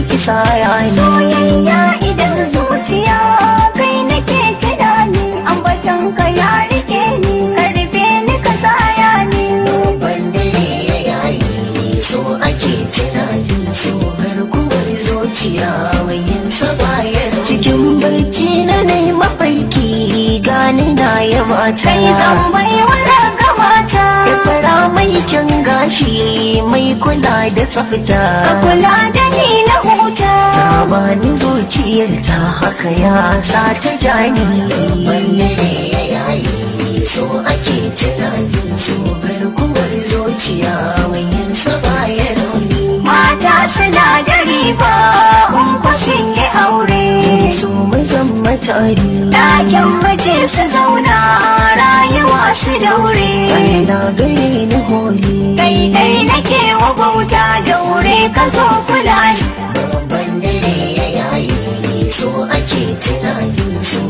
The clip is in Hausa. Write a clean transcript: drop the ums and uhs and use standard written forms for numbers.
kisa rani. Soyayya idan zuciya kai nake tunani, ambaton ka ya rike ni, karfe ni ka tsaya ni. Babban dare ya yayi so ake tunani, so garkuwar zuciya wayin sabayar. Cikin barci na nai mafarki gani na ya mata, Kai zan bai wala gamata, ya fara mai kyan gashi mai kula da tsafta. ka kula da ni na huta. Ta bani zuciyar ta haka ya sa ta jani. Wanne ya yayi so ake tunani, so garkuwar zuciya wayin sabayar rauni. Mata suna da riba in ku sun yi aure, So mazan matari ɗakin mace su zauna rayuwa su daure. na gare ni holi. Daidai nake wa bauta daure ka zo kula ni. Babban dare ya yayi so ake tunani, so